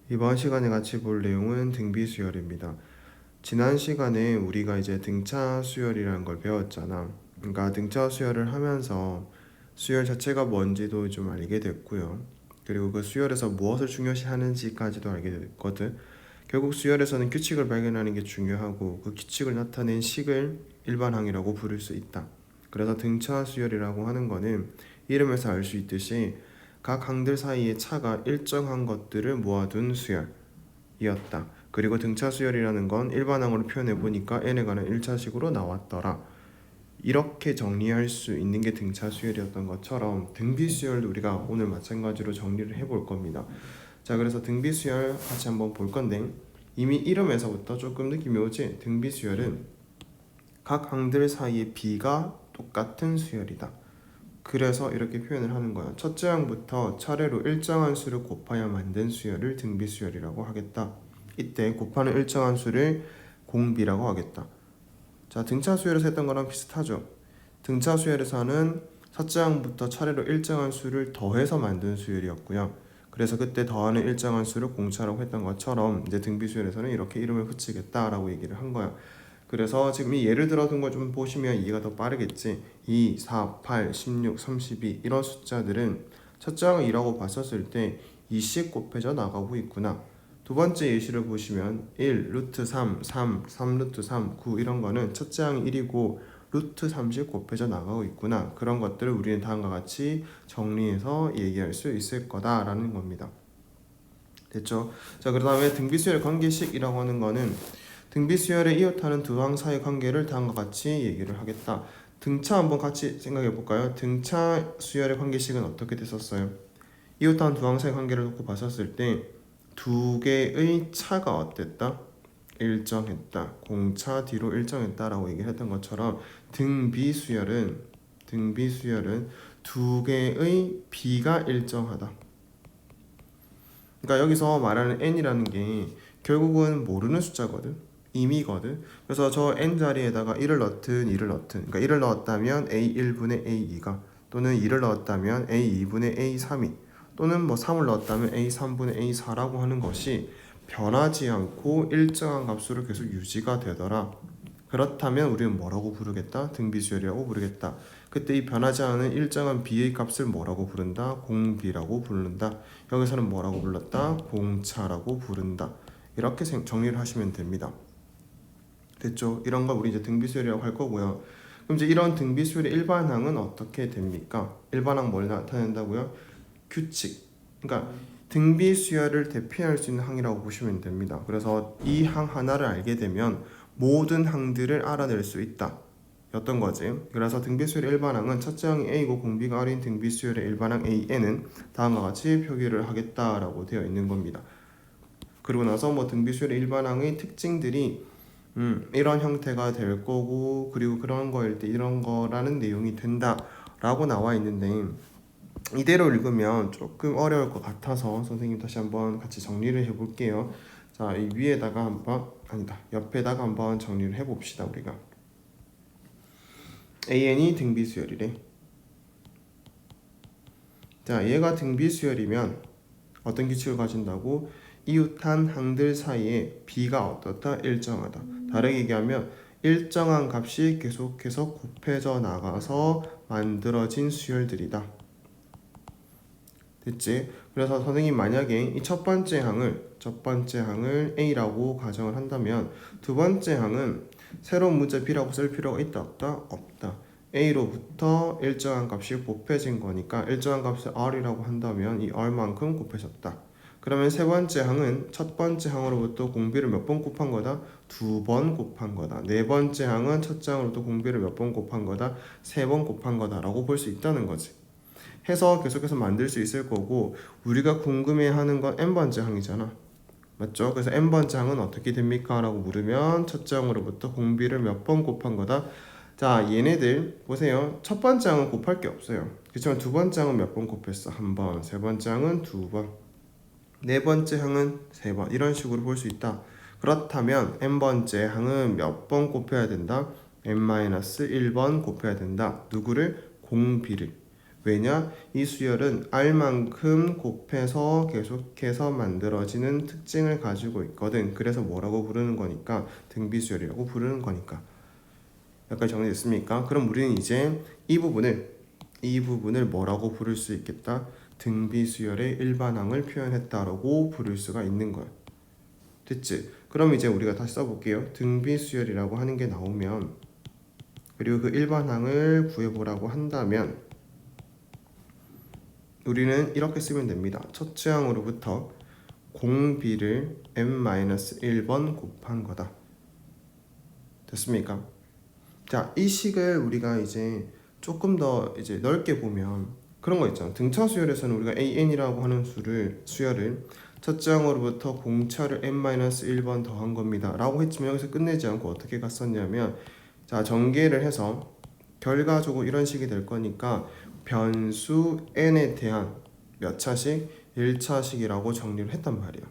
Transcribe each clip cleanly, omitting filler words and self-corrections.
이번 시간에 같이 볼 내용은 등비 수열입니다. 지난 시간에 우리가 이제 등차 수열이라는 걸 배웠잖아. 그러니까 등차 수열을 하면서 수열 자체가 뭔지도 좀 알게 됐고요. 그리고 그 수열에서 무엇을 중요시하는지까지도 알게 됐거든. 결국 수열에서는 규칙을 발견하는 게 중요하고 그 규칙을 나타낸 식을 일반항이라고 부를 수 있다. 그래서 등차 수열이라고 하는 거는 이름에서 알 수 있듯이 각 항들 사이의 차가 일정한 것들을 모아둔 수열이었다. 그리고 등차 수열이라는 건 일반항으로 표현해 보니까 n에 관한 1차식으로 나왔더라. 이렇게 정리할 수 있는 게 등차 수열이었던 것처럼 등비 수열도 우리가 오늘 마찬가지로 정리를 해볼 겁니다. 자, 그래서 등비 수열 같이 한번 볼 건데 이미 이름에서부터 조금 느낌이 오지? 등비 수열은 각 항들 사이의 비가 똑같은 수열이다. 그래서 이렇게 표현을 하는 거야. 첫째 항부터 차례로 일정한 수를 곱하여 만든 수열을 등비 수열이라고 하겠다. 이때 곱하는 일정한 수를 공비라고 하겠다. 자, 등차 수열에서 했던 거랑 비슷하죠. 등차 수열에서는 첫째 항부터 차례로 일정한 수를 더해서 만든 수열이었고요. 그래서 그때 더하는 일정한 수를 공차라고 했던 것처럼 이제 등비 수열에서는 이렇게 이름을 붙이겠다라고 얘기를 한 거야. 그래서 지금 이 예를 들어둔 걸 좀 보시면 이해가 더 빠르겠지. 2, 4, 8, 16, 32 이런 숫자들은 첫째 항을 2라고 봤었을 때 2씩 곱해져 나가고 있구나. 두 번째 예시를 보시면 1, 루트 3, 3, 3 루트 3, 9 이런 거는 첫째 항이 1이고 루트 30 곱해져 나가고 있구나. 그런 것들을 우리는 다음과 같이 정리해서 얘기할 수 있을 거다라는 겁니다. 됐죠? 자, 그 다음에 등비수열 관계식이라고 하는 거는 등비 수열에 이웃하는 두 항 사이 관계를 다음과 같이 얘기를 하겠다. 등차 한번 같이 생각해 볼까요? 등차 수열의 관계식은 어떻게 됐었어요? 이웃하는 두 항 사이 관계를 놓고 봤었을 때 두 개의 차가 어땠다? 일정했다. 공차 뒤로 일정했다라고 얘기를 했던 것처럼 등비 수열은 두 개의 비가 일정하다. 그러니까 여기서 말하는 n이라는 게 결국은 모르는 숫자거든. 임의거든. 그래서 저 n 자리에다가 1을 넣든 2를 넣든, 그러니까 1을 넣었다면 a1분의 a2가, 또는 2를 넣었다면 a2분의 a3이, 또는 뭐 3을 넣었다면 a3분의 a4라고 하는 것이 변하지 않고 일정한 값으로 계속 유지가 되더라. 그렇다면 우리는 뭐라고 부르겠다? 등비수열이라고 부르겠다. 그때 이 변하지 않은 일정한 b의 값을 뭐라고 부른다? 공비라고 부른다. 여기서는 뭐라고 불렀다? 공차라고 부른다. 이렇게 정리를 하시면 됩니다. 됐죠? 이런 걸 우리 이제 등비수열이라고 할 거고요. 그럼 이제 이런 등비수열의 일반항은 어떻게 됩니까? 일반항 뭘 나타낸다고요? 규칙. 그러니까 등비수열을 대표할 수 있는 항이라고 보시면 됩니다. 그래서 이 항 하나를 알게 되면 모든 항들을 알아낼 수 있다. 였던 거지. 그래서 등비수열의 일반항은 첫째 항이 A고 공비가 R인 등비수열의 일반항 AN은 다음과 같이 표기를 하겠다라고 되어 있는 겁니다. 그리고 나서 뭐 등비수열의 일반항의 특징들이 이런 형태가 될 거고, 그리고 그런 거일 때 이런 거라는 내용이 된다라고 나와 있는데, 이대로 읽으면 조금 어려울 것 같아서 선생님 다시 한번 같이 정리를 해볼게요. 자, 이 위에다가 한번, 아니다, 옆에다가 한번 정리를 해봅시다. 우리가 AN이 등비수열이래. 자, 얘가 등비수열이면 어떤 규칙을 가진다고? 이웃한 항들 사이에 B가 어떻다? 일정하다. 다르게 얘기하면 일정한 값이 계속해서 곱해져 나가서 만들어진 수열들이다. 됐지? 그래서 선생님 만약에 이 첫 번째 항을 A라고 가정을 한다면 두 번째 항은 새로운 문자 B라고 쓸 필요가 있다 없다? 없다. A로부터 일정한 값이 곱해진 거니까 일정한 값을 R이라고 한다면 이 R만큼 곱해졌다. 그러면 세 번째 항은 첫 번째 항으로부터 공비를 몇 번 곱한 거다? 2번 곱한 거다. 네 번째 항은 첫째 항으로부터 공비를 몇 번 곱한 거다? 3번 곱한 거다라고 볼 수 있다는 거지. 해서 계속해서 만들 수 있을 거고, 우리가 궁금해하는 건 n번째 항이잖아. 맞죠? 그래서 n번째 항은 어떻게 됩니까? 라고 물으면 첫째 항으로부터 공비를 몇 번 곱한 거다. 자, 얘네들 보세요. 첫 번째 항은 곱할 게 없어요. 그렇지만 두 번째 항은 몇 번 곱했어? 한 번. 세 번째 항은 2번. 네 번째 항은 3번. 이런 식으로 볼 수 있다. 그렇다면 n번째 항은 몇 번 곱해야 된다? n-1번 곱해야 된다. 누구를? 공비를. 왜냐? 이 수열은 R만큼 곱해서 계속해서 만들어지는 특징을 가지고 있거든. 그래서 뭐라고 부르는 거니까? 등비수열이라고 부르는 거니까. 여기까지 정리됐습니까? 그럼 우리는 이제 이 부분을 뭐라고 부를 수 있겠다? 등비수열의 일반항을 표현했다라고 부를 수가 있는 거야. 됐지? 그럼 이제 우리가 다시 써볼게요. 등비수열이라고 하는 게 나오면, 그리고 그 일반항을 구해보라고 한다면 우리는 이렇게 쓰면 됩니다. 첫째 항으로부터 공비를 n-1번 곱한 거다. 됐습니까? 자, 이 식을 우리가 이제 조금 더 이제 넓게 보면 그런 거 있잖아. 등차 수열에서는 우리가 an이라고 하는 수열을 첫째 항으로부터 공차를 n-1번 더한 겁니다 라고 했지만 여기서 끝내지 않고 어떻게 갔었냐면, 자, 전개를 해서 결과적으로 이런 식이 될 거니까 변수 n에 대한 몇 차식? 1차식이라고 정리를 했단 말이야.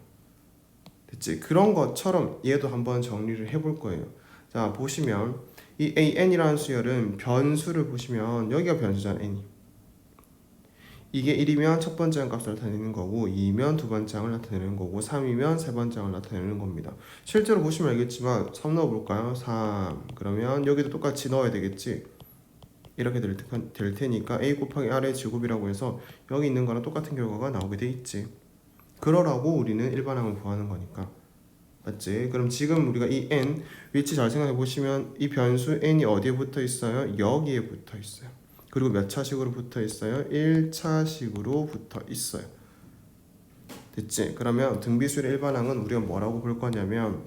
됐지? 그런 것처럼 얘도 한번 정리를 해볼 거예요. 자, 보시면 이 an이라는 수열은 변수를 보시면 여기가 변수잖아, n이. 이게 1이면 첫 번째 항 값을 나타내는 거고, 2면 두 번째 항을 나타내는 거고, 3이면 세 번째 항을 나타내는 겁니다. 실제로 보시면 알겠지만 3 넣어볼까요? 3. 그러면 여기도 똑같이 넣어야 되겠지. 이렇게 될 테니까 a 곱하기 r의 제곱이라고 해서 여기 있는 거랑 똑같은 결과가 나오게 돼 있지. 그러라고 우리는 일반항을 구하는 거니까. 맞지? 그럼 지금 우리가 이 n 위치 잘 생각해 보시면 이 변수 n이 어디에 붙어 있어요? 여기에 붙어 있어요. 그리고 몇 차식으로 붙어 있어요? 1차식으로 붙어 있어요. 됐지? 그러면 등비수열의 일반항은 우리가 뭐라고 볼 거냐면,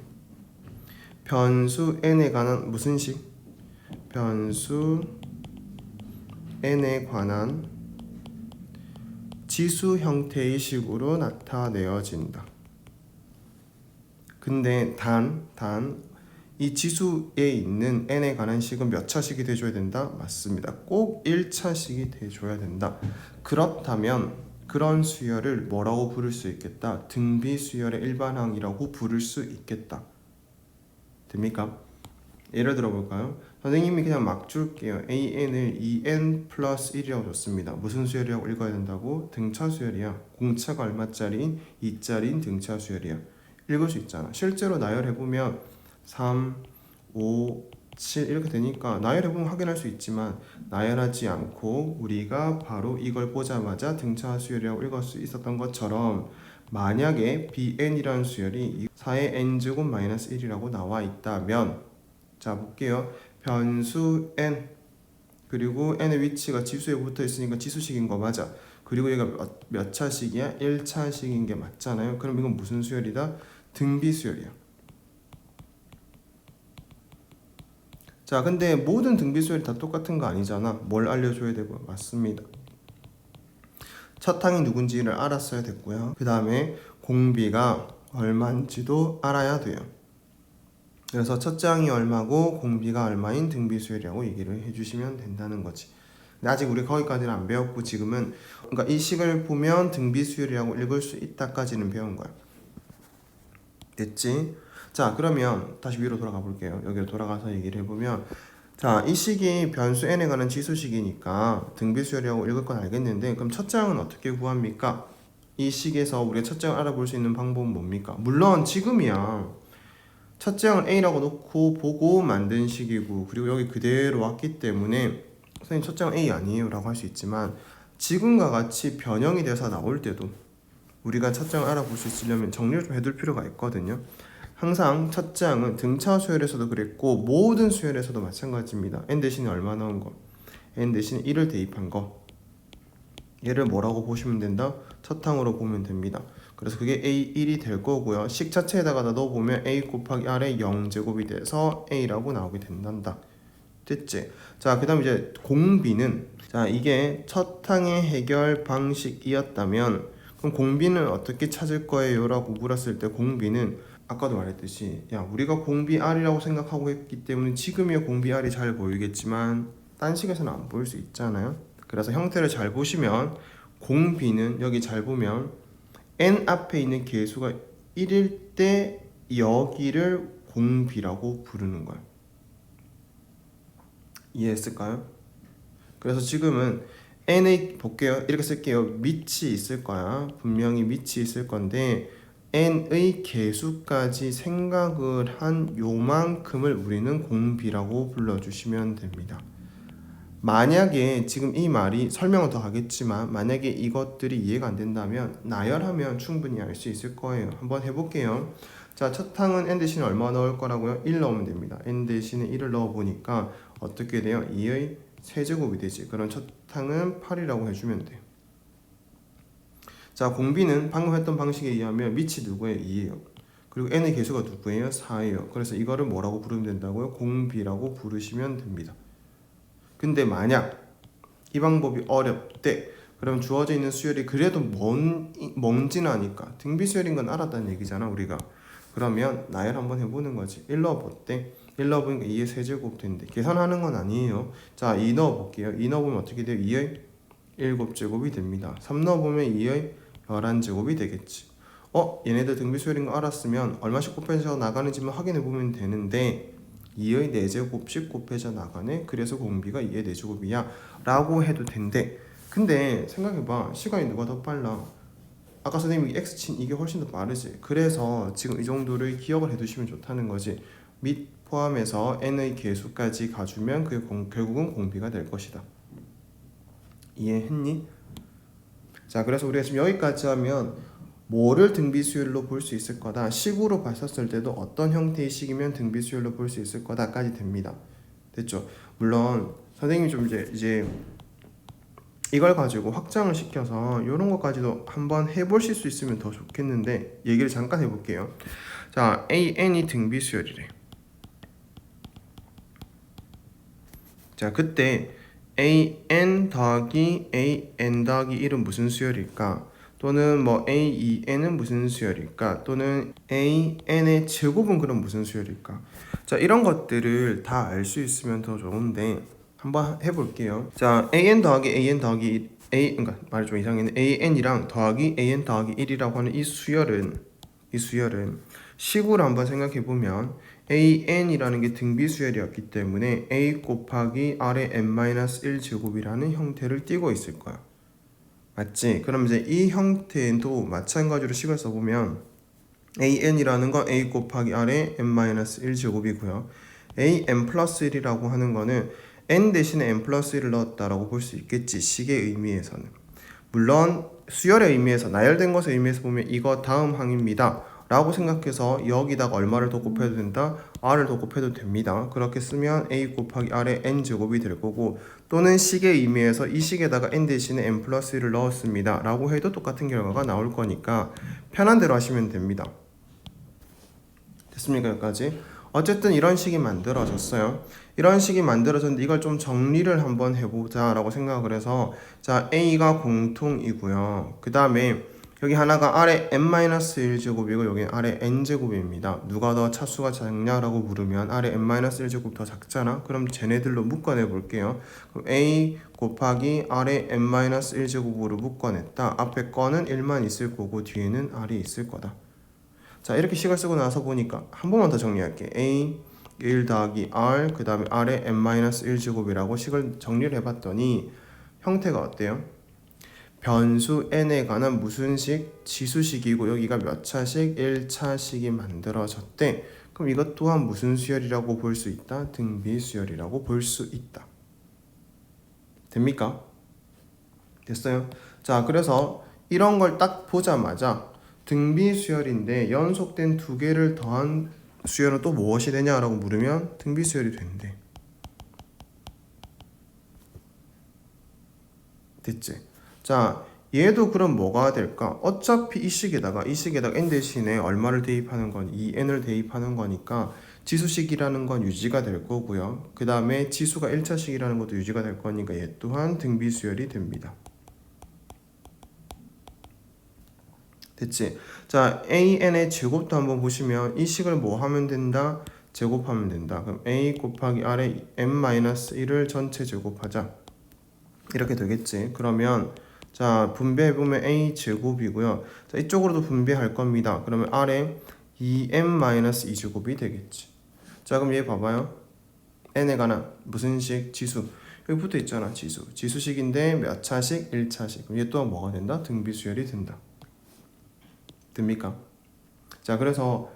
변수 n에 관한 무슨 식? 변수 n에 관한 지수 형태의 식으로 나타내어진다. 근데 이 지수에 있는 n에 관한 식은 몇 차식이 돼줘야 된다? 맞습니다. 꼭 1차식이 돼줘야 된다. 그렇다면 그런 수열을 뭐라고 부를 수 있겠다? 등비수열의 일반항이라고 부를 수 있겠다. 됩니까? 예를 들어볼까요? 선생님이 그냥 막 줄게요. an을 2n 플러스 1이라고 줬습니다. 무슨 수열이라고 읽어야 된다고? 등차 수열이야. 공차가 얼마짜리인? 2짜리인 등차 수열이야. 읽을 수 있잖아. 실제로 나열해보면 3, 5, 7 이렇게 되니까 나열해보면 확인할 수 있지만, 나열하지 않고 우리가 바로 이걸 보자마자 등차 수열이라고 읽을 수 있었던 것처럼, 만약에 bn이라는 수열이 4의 n제곱 마이너스 1이라고 나와 있다면, 자 볼게요. 변수 n, 그리고 n의 위치가 지수에 붙어 있으니까 지수식인 거 맞아. 그리고 얘가 몇 차식이야? 1차식인 게 맞잖아요. 그럼 이건 무슨 수열이다? 등비수열이야. 자, 근데 모든 등비수열이 다 똑같은 거 아니잖아. 뭘 알려줘야 되고? 맞습니다. 첫 항이 누군지를 알았어야 됐고요. 그 다음에 공비가 얼마인지도 알아야 돼요. 그래서 첫째 항이 얼마고 공비가 얼마인 등비수열이라고 얘기를 해주시면 된다는 거지. 근데 아직 우리 거기까지는 안 배웠고, 지금은 그러니까 이 식을 보면 등비수열이라고 읽을 수 있다까지는 배운 거야. 됐지? 자, 그러면 다시 위로 돌아가 볼게요. 여기로 돌아가서 얘기를 해보면, 자, 이 식이 변수 n에 관한 지수식이니까 등비수열이라고 읽을 건 알겠는데, 그럼 첫째 항은 어떻게 구합니까? 이 식에서 우리가 첫째 항을 알아볼 수 있는 방법은 뭡니까? 물론 지금이야 첫째 항을 a라고 놓고 보고 만든 식이고, 그리고 여기 그대로 왔기 때문에 선생님 첫째 항 a 아니에요 라고 할 수 있지만, 지금과 같이 변형이 돼서 나올 때도 우리가 첫째 항을 알아볼 수 있으려면 정리를 좀 해둘 필요가 있거든요. 항상 첫째 항은 등차 수열에서도 그랬고 모든 수열에서도 마찬가지입니다. n 대신에 얼마 나온 거? n 대신에 1을 대입한 거. 얘를 뭐라고 보시면 된다? 첫 항으로 보면 됩니다. 그래서 그게 a1이 될 거고요. 식 자체에다가 넣어보면 a 곱하기 r의 0제곱이 돼서 a라고 나오게 된단다. 됐지? 자, 그 다음 이제 공비는, 자, 이게 첫 항의 해결 방식이었다면 그럼 공비는 어떻게 찾을 거예요? 라고 물었을 때 공비는 아까도 말했듯이, 야, 우리가 공비 r이라고 생각하고 했기 때문에 지금이야 공비 r이 잘 보이겠지만 딴 식에서는 안 보일 수 있잖아요. 그래서 형태를 잘 보시면 공비는 여기 잘 보면 n 앞에 있는 개수가 1일 때 여기를 공비라고 부르는 거야. 이해했을까요? 그래서 지금은 n의 볼게요. 이렇게 쓸게요. 밑이 있을 거야. 분명히 밑이 있을 건데 n의 개수까지 생각을 한 요만큼을 우리는 공비라고 불러주시면 됩니다. 만약에 지금 이 말이 설명은 더 하겠지만 만약에 이것들이 이해가 안 된다면 나열하면 충분히 알 수 있을 거예요. 한번 해볼게요. 자, 첫 항은 n 대신에 얼마 넣을 거라고요? 1 넣으면 됩니다. n 대신에 1을 넣어보니까 어떻게 돼요? 2의 세제곱이 되지. 그럼 첫 항은 8이라고 해주면 돼요. 자, 공비는 방금 했던 방식에 의하면 밑이 누구예요? 2예요. 그리고 n의 개수가 누구예요? 4예요. 그래서 이거를 뭐라고 부르면 된다고요? 공비라고 부르시면 됩니다. 근데 만약 이 방법이 어렵대. 그럼 주어져 있는 수열이 그래도 뭔지는 아니까 등비수열인 건 알았다는 얘기잖아 우리가. 그러면 나열 한번 해보는 거지. 1 넣어볼때 1 넣어보니까 2의 세제곱 된대. 계산하는 건 아니에요. 자, 2 넣어볼게요. 2 넣어보면 어떻게 돼요? 2의 7제곱이 됩니다. 3 넣어보면 2의 11제곱이 되겠지. 얘네들 등비수열인 거 알았으면 얼마씩 곱해져 나가는지만 확인해보면 되는데 2의 4제곱씩 곱해져 나가네. 그래서 공비가 2의 4제곱이야 라고 해도 된대. 근데 생각해봐. 시간이 누가 더 빨라? 아까 선생님이 X친 이게 훨씬 더 빠르지. 그래서 지금 이 정도를 기억을 해두시면 좋다는 거지. 밑 포함해서 n의 개수까지 가주면 그게 결국은 공비가 될 것이다. 이해했니? 자, 그래서 우리가 지금 여기까지 하면 뭐를 등비수열로 볼 수 있을 거다. 식으로 봤었을 때도 어떤 형태의 식이면 등비수열로 볼 수 있을 거다까지 됩니다. 됐죠? 물론 선생님이 좀 이제 이걸 가지고 확장을 시켜서 이런 것까지도 한번 해보실 수 있으면 더 좋겠는데 얘기를 잠깐 해볼게요. 자, AN이 등비수열이래. 자, 그때 AN 더하기 AN 더하기 1은 무슨 수열일까? 또는 뭐 AEN은 무슨 수열일까? 또는 AN의 제곱은 그럼 무슨 수열일까? 자, 이런 것들을 다 알 수 있으면 더 좋은데 한번 해볼게요. 자, AN 더하기 AN 더하기 그러니까 말이 좀 이상했네. AN이랑 더하기 AN 더하기 1이라고 하는 이 수열은 식으로 한번 생각해보면 AN이라는 게 등비수열이었기 때문에 A 곱하기 R의 n-1 제곱이라는 형태를 띠고 있을 거야. 맞지? 그럼 이제 이 형태도 마찬가지로 식을 써보면 AN이라는 건 A 곱하기 R의 n-1 제곱이고요. AN 플러스 1이라고 하는 거는 n 대신에 n 플러스 1을 넣었다라고 볼 수 있겠지. 식의 의미에서는. 물론 수열의 의미에서 나열된 것의 의미에서 보면 이거 다음 항입니다 라고 생각해서 여기다가 얼마를 더 곱해도 된다? r을 더 곱해도 됩니다. 그렇게 쓰면 a 곱하기 r의 n제곱이 될 거고, 또는 식의 의미에서 이 식에다가 n 대신에 n 플러스 1을 넣었습니다 라고 해도 똑같은 결과가 나올 거니까 편한 대로 하시면 됩니다. 됐습니까? 여기까지? 어쨌든 이런 식이 만들어졌어요. 이런 식이 만들어졌는데 이걸 좀 정리를 한번 해보자 라고 생각을 해서, 자, a가 공통이고요. 그 다음에 여기 하나가 R의 n-1제곱이고 여기는 R의 n제곱입니다. 누가 더 차수가 작냐라고 물으면 R의 n-1제곱 더 작잖아? 그럼 쟤네들로 묶어내 볼게요. 그럼 A 곱하기 R의 n-1제곱으로 묶어냈다. 앞에 거는 1만 있을 거고 뒤에는 R이 있을 거다. 자, 이렇게 식을 쓰고 나서 보니까 한 번만 더 정리할게. A 1 더하기 R 그 다음에 R의 n-1제곱이라고 식을 정리를 해봤더니 형태가 어때요? 변수 n에 관한 무슨 식? 지수식이고 여기가 몇 차식? 1차식이 만들어졌대. 그럼 이것 또한 무슨 수열이라고 볼 수 있다? 등비수열이라고 볼 수 있다. 됩니까? 됐어요? 자, 그래서 이런 걸 딱 보자마자 등비수열인데 연속된 두 개를 더한 수열은 또 무엇이 되냐라고 물으면 등비수열이 된대. 됐지? 자, 얘도 그럼 뭐가 될까? 어차피 이 식에다가 n 대신에 얼마를 대입하는 건 2n을 대입하는 거니까 지수식이라는 건 유지가 될 거고요. 그 다음에 지수가 1차식이라는 것도 유지가 될 거니까 얘 또한 등비수열이 됩니다. 됐지? 자, an의 제곱도 한번 보시면 이 식을 뭐 하면 된다? 제곱하면 된다. 그럼 a 곱하기 r의 n-1을 전체 제곱하자. 이렇게 되겠지? 그러면 자, 분배해보면 a 제곱이고요. 자, 이쪽으로도 분배할 겁니다. 그러면 r에 2n-2제곱이 되겠지. 자, 그럼 얘 봐봐요. n에 관한 무슨 식? 지수. 여기 붙어 있잖아. 지수식인데 몇 차식? 1차식. 그럼 얘 또한 뭐가 된다? 등비 수열이 된다. 됩니까? 자, 그래서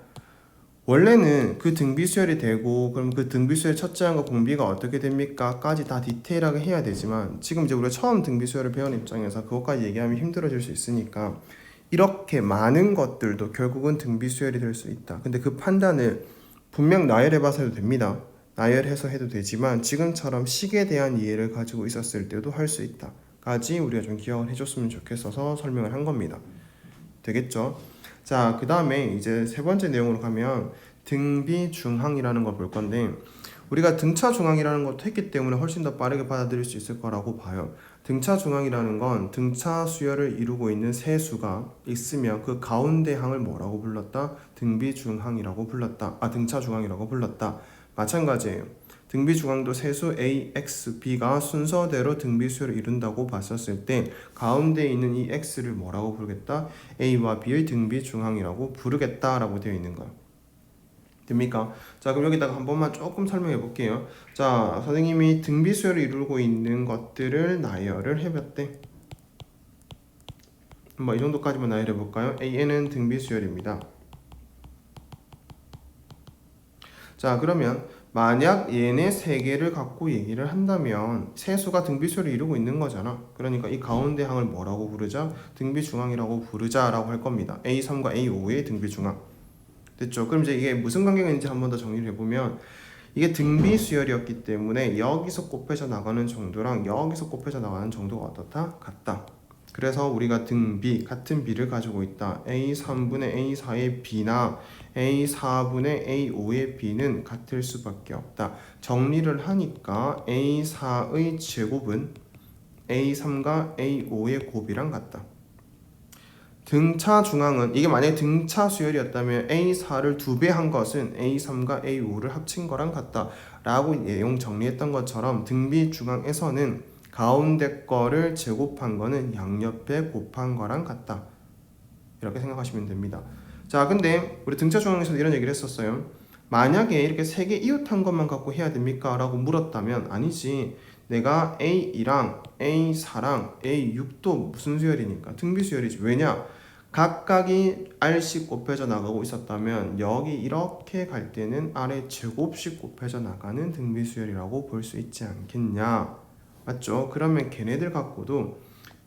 원래는 그 등비 수열이 되고 그럼 그 등비 수열 첫째 항과 공비가 어떻게 됩니까? 까지 다 디테일하게 해야 되지만 지금 이제 우리가 처음 등비 수열을 배운 입장에서 그것까지 얘기하면 힘들어질 수 있으니까 이렇게 많은 것들도 결국은 등비 수열이 될 수 있다. 근데 그 판단을 분명 나열해봐서 해도 됩니다. 나열해서 해도 되지만 지금처럼 식에 대한 이해를 가지고 있었을 때도 할 수 있다. 까지 우리가 좀 기억을 해줬으면 좋겠어서 설명을 한 겁니다. 되겠죠? 자, 그 다음에 이제 세 번째 내용으로 가면 등비 중항이라는 걸 볼 건데 우리가 등차 중항이라는 것도 했기 때문에 훨씬 더 빠르게 받아들일 수 있을 거라고 봐요. 등차 중항이라는 건 등차 수열을 이루고 있는 세 수가 있으면 그 가운데 항을 뭐라고 불렀다? 등비 중항이라고 불렀다. 등차 중항이라고 불렀다. 마찬가지예요. 등비 중항도 세수 A, X, B가 순서대로 등비 수열을 이룬다고 봤었을 때 가운데 있는 이 X를 뭐라고 부르겠다? A와 B의 등비 중항이라고 부르겠다라고 되어 있는 거야. 됩니까? 자, 그럼 여기다가 한 번만 조금 설명해 볼게요. 자, 선생님이 등비 수열을 이루고 있는 것들을 나열을 해봤대. 이 정도까지만 나열해 볼까요? AN은 등비 수열입니다. 자, 그러면 만약 얘네 세 개를 갖고 얘기를 한다면 세수가 등비 수열을 이루고 있는 거잖아. 그러니까 이 가운데 항을 뭐라고 부르자? 등비 중항이라고 부르자라고 할 겁니다. A3과 A5의 등비 중항. 됐죠? 그럼 이제 이게 무슨 관계가 있는지 한 번 더 정리를 해보면 이게 등비 수열이었기 때문에 여기서 곱해져 나가는 정도랑 여기서 곱해져 나가는 정도가 어떻다? 같다. 그래서 우리가 등비, 같은 비를 가지고 있다. A3분의 A4의 B나 A4분의 A5의 B는 같을 수밖에 없다. 정리를 하니까 A4의 제곱은 A3과 A5의 곱이랑 같다. 등차 중항은 이게 만약에 등차 수열이었다면 A4를 2배 한 것은 A3과 A5를 합친 거랑 같다 라고 내용 정리했던 것처럼 등비 중항에서는 가운데 거를 제곱한 거는 양옆에 곱한 거랑 같다. 이렇게 생각하시면 됩니다. 자, 근데 우리 등차 중항에서 이런 얘기를 했었어요. 만약에 이렇게 세 개 이웃한 것만 갖고 해야 됩니까? 라고 물었다면 아니지. 내가 A2랑 A4랑 A6도 무슨 수열이니까? 등비 수열이지. 왜냐? 각각이 R씩 곱해져 나가고 있었다면 여기 이렇게 갈 때는 R의 제곱씩 곱해져 나가는 등비 수열이라고 볼 수 있지 않겠냐? 맞죠? 그러면 걔네들 갖고도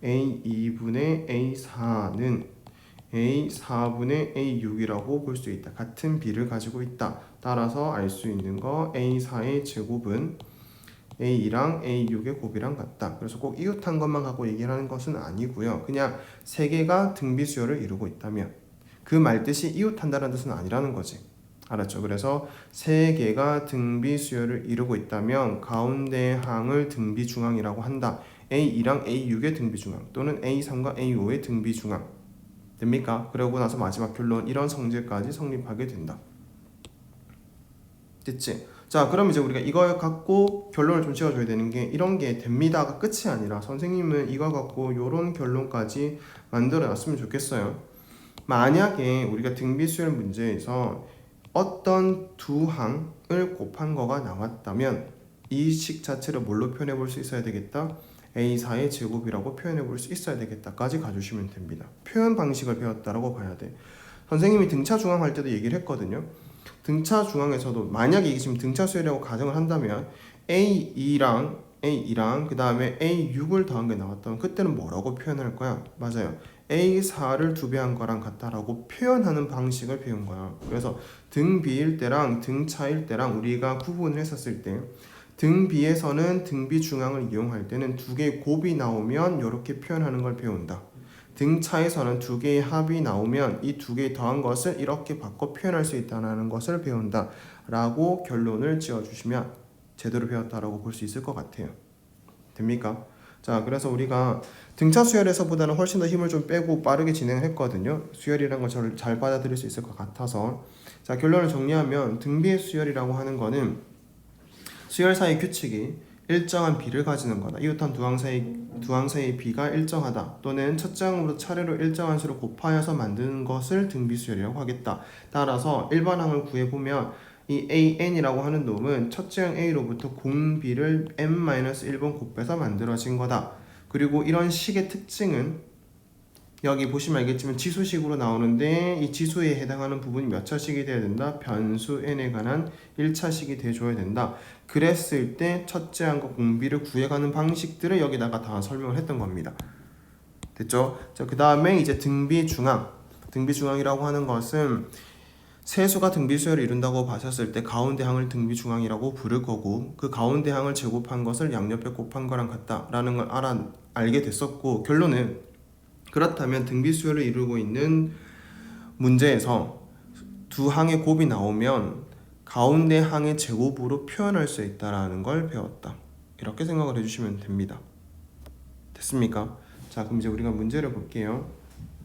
A2분의 A4는 A4분의 A6이라고 볼 수 있다. 같은 비를 가지고 있다. 따라서 알 수 있는 거 A4의 제곱은 A2랑 A6의 곱이랑 같다. 그래서 꼭 이웃한 것만 갖고 얘기를 하는 것은 아니고요. 그냥 세 개가 등비 수열을 이루고 있다면 그 말 뜻이 이웃한다는 뜻은 아니라는 거지. 알았죠? 그래서 세 개가 등비 수열을 이루고 있다면 가운데 항을 등비 중항이라고 한다. A2랑 A6의 등비 중항 또는 A3과 A5의 등비 중항. 됩니까? 그러고 나서 마지막 결론 이런 성질까지 성립하게 된다. 됐지? 자, 그럼 이제 우리가 이걸 갖고 결론을 좀 지어줘야 되는 게 이런 게 됩니다가 끝이 아니라 선생님은 이걸 갖고 이런 결론까지 만들어 놨으면 좋겠어요. 만약에 우리가 등비 수열 문제에서 어떤 두 항을 곱한 거가 나왔다면 이 식 자체를 뭘로 표현해 볼 수 있어야 되겠다? A4의 제곱이라고 표현해 볼 수 있어야 되겠다까지 가주시면 됩니다. 표현 방식을 배웠다라고 봐야 돼. 선생님이 등차 중항 할 때도 얘기를 했거든요. 등차 중항에서도 만약에 이게 지금 등차 수열이라고 가정을 한다면 A2랑 그 다음에 A6을 더한 게 나왔다면 그때는 뭐라고 표현할 거야? 맞아요. A4를 2배 한 거랑 같다라고 표현하는 방식을 배운 거야. 그래서 등비일 때랑 등차일 때랑 우리가 구분을 했었을 때 등비에서는 등비 중항을 이용할 때는 두 개의 곱이 나오면 이렇게 표현하는 걸 배운다. 등차에서는 두 개의 합이 나오면 이 두 개의 더한 것을 이렇게 바꿔 표현할 수 있다는 것을 배운다 라고 결론을 지어주시면 제대로 배웠다라고 볼 수 있을 것 같아요. 됩니까? 자, 그래서 우리가 등차 수열에서보다는 훨씬 더 힘을 좀 빼고 빠르게 진행을 했거든요. 수열이라는 걸 저를 잘 받아들일 수 있을 것 같아서. 자, 결론을 정리하면 등비의 수열이라고 하는 거는 수열사의 규칙이 일정한 비를 가지는 거다. 이웃한 두 항 사이의 비가 일정하다. 또는 첫째 항으로 차례로 일정한 수를 곱하여서 만드는 것을 등비 수열이라고 하겠다. 따라서 일반 항을 구해보면 이 AN이라고 하는 놈은 첫째형 A로부터 공비를 n-1번 곱해서 만들어진 거다. 그리고 이런 식의 특징은 여기 보시면 알겠지만 지수식으로 나오는데 이 지수에 해당하는 부분이 몇 차식이 돼야 된다? 변수 n에 관한 1차식이 돼줘야 된다. 그랬을 때 첫째항과 공비를 구해가는 방식들을 여기다가 다 설명을 했던 겁니다. 됐죠? 자, 그 다음에 이제 등비중항. 등비중항이라고 하는 것은 세수가 등비수열을 이룬다고 봤었을 때 가운데 항을 등비중항이라고 부를 거고 그 가운데 항을 제곱한 것을 양옆에 곱한 거랑 같다라는 걸 알게 됐었고 결론은 그렇다면 등비수열을 이루고 있는 문제에서 두 항의 곱이 나오면 가운데 항의 제곱으로 표현할 수 있다라는 걸 배웠다. 이렇게 생각을 해주시면 됩니다. 됐습니까? 자, 그럼 이제 우리가 문제를 볼게요.